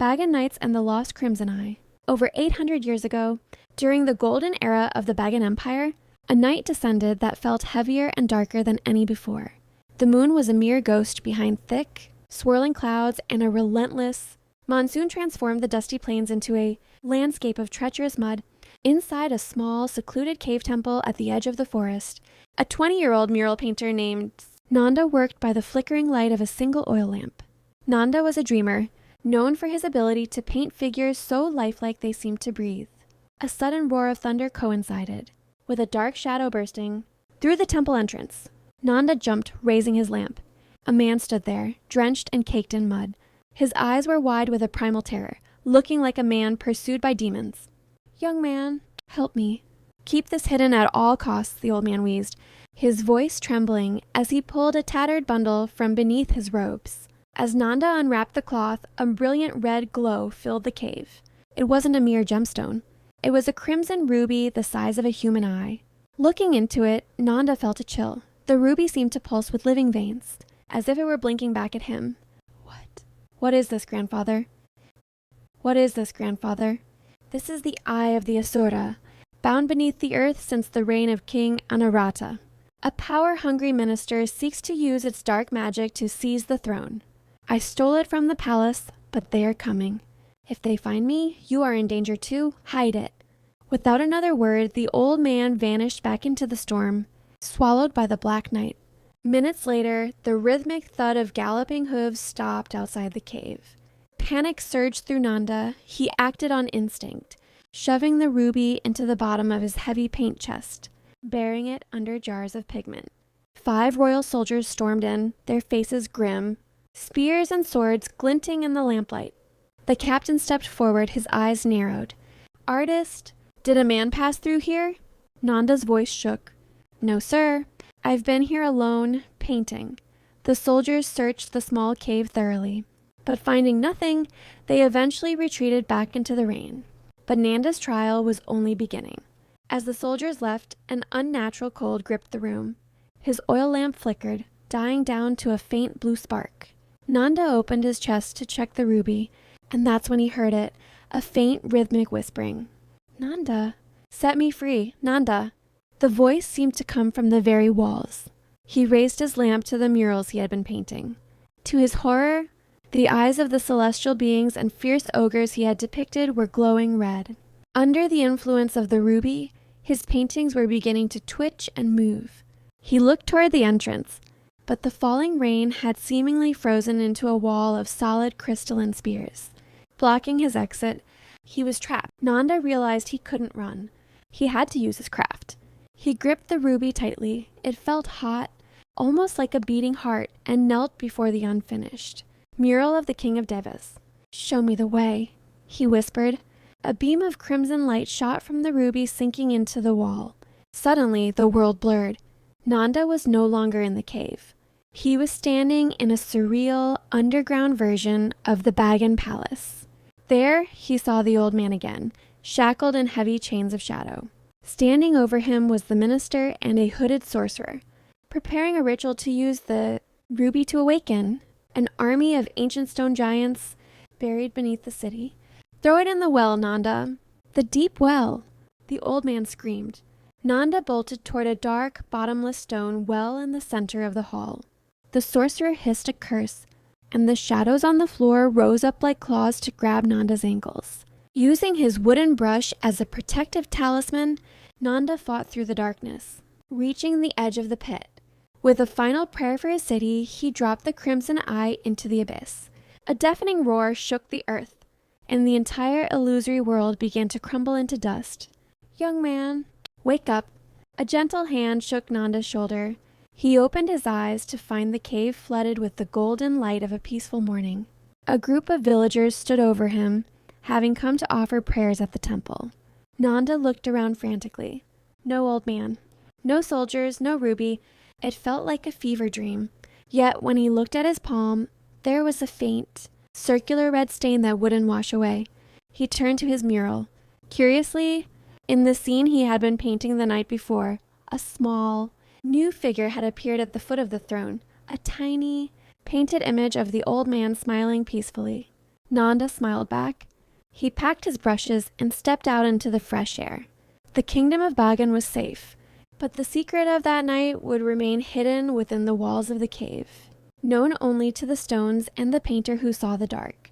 Bagan Knights and the Lost Crimson Eye. Over 800 years ago, during the golden era of the Bagan Empire, a night descended that felt heavier and darker than any before. The moon was a mere ghost behind thick, swirling clouds, and a relentless monsoon transformed the dusty plains into a landscape of treacherous mud. Inside a small, secluded cave temple at the edge of the forest, a 20-year-old mural painter named Nanda worked by the flickering light of a single oil lamp. Nanda was a dreamer, known for his ability to paint figures so lifelike they seemed to breathe. A sudden roar of thunder coincided with a dark shadow bursting through the temple entrance. Nanda jumped, raising his lamp. A man stood there, drenched and caked in mud. His eyes were wide with a primal terror, looking like a man pursued by demons. "Young man, help me." "Keep this hidden at all costs," the old man wheezed, his voice trembling as he pulled a tattered bundle from beneath his robes. As Nanda unwrapped the cloth, a brilliant red glow filled the cave. It wasn't a mere gemstone. It was a crimson ruby the size of a human eye. Looking into it, Nanda felt a chill. The ruby seemed to pulse with living veins, as if it were blinking back at him. What is this, grandfather? What is this, grandfather?" "This is the Eye of the Asura, bound beneath the earth since the reign of King Anarata. A power-hungry minister seeks to use its dark magic to seize the throne. I stole it from the palace, but they are coming. If they find me, you are in danger too. Hide it." Without another word, the old man vanished back into the storm, swallowed by the black night. Minutes later, the rhythmic thud of galloping hooves stopped outside the cave. Panic surged through Nanda. He acted on instinct, shoving the ruby into the bottom of his heavy paint chest, burying it under jars of pigment. 5 royal soldiers stormed in, their faces grim, spears and swords glinting in the lamplight. The captain stepped forward, his eyes narrowed. "Artist, did a man pass through here?" Nanda's voice shook. "No, sir. I've been here alone, painting." The soldiers searched the small cave thoroughly, but finding nothing, they eventually retreated back into the rain. But Nanda's trial was only beginning. As the soldiers left, an unnatural cold gripped the room. His oil lamp flickered, dying down to a faint blue spark. Nanda opened his chest to check the ruby, and that's when he heard it, a faint rhythmic whispering. "Nanda, set me free, Nanda." The voice seemed to come from the very walls. He raised his lamp to the murals he had been painting. To his horror, the eyes of the celestial beings and fierce ogres he had depicted were glowing red. Under the influence of the ruby, his paintings were beginning to twitch and move. He looked toward the entrance, but the falling rain had seemingly frozen into a wall of solid crystalline spears. Blocking his exit, he was trapped. Nanda realized he couldn't run. He had to use his craft. He gripped the ruby tightly. It felt hot, almost like a beating heart, and knelt before the unfinished mural of the King of Devas. "Show me the way," he whispered. A beam of crimson light shot from the ruby, sinking into the wall. Suddenly, the world blurred. Nanda was no longer in the cave. He was standing in a surreal, underground version of the Bagan Palace. There, he saw the old man again, shackled in heavy chains of shadow. Standing over him was the minister and a hooded sorcerer, preparing a ritual to use the ruby to awaken an army of ancient stone giants buried beneath the city. "Throw it in the well, Nanda." "The deep well," the old man screamed. Nanda bolted toward a dark, bottomless stone well in the center of the hall. The sorcerer hissed a curse, and the shadows on the floor rose up like claws to grab Nanda's ankles. Using his wooden brush as a protective talisman, Nanda fought through the darkness, reaching the edge of the pit. With a final prayer for his city, he dropped the crimson eye into the abyss. A deafening roar shook the earth, and the entire illusory world began to crumble into dust. "Young man, wake up." A gentle hand shook Nanda's shoulder. He opened his eyes to find the cave flooded with the golden light of a peaceful morning. A group of villagers stood over him, having come to offer prayers at the temple. Nanda looked around frantically. No old man, no soldiers, no ruby. It felt like a fever dream. Yet when he looked at his palm, there was a faint, circular red stain that wouldn't wash away. He turned to his mural. Curiously, in the scene he had been painting the night before, a small, new figure had appeared at the foot of the throne, a tiny, painted image of the old man smiling peacefully. Nanda smiled back. He packed his brushes and stepped out into the fresh air. The kingdom of Bagan was safe, but the secret of that night would remain hidden within the walls of the cave, known only to the stones and the painter who saw the dark.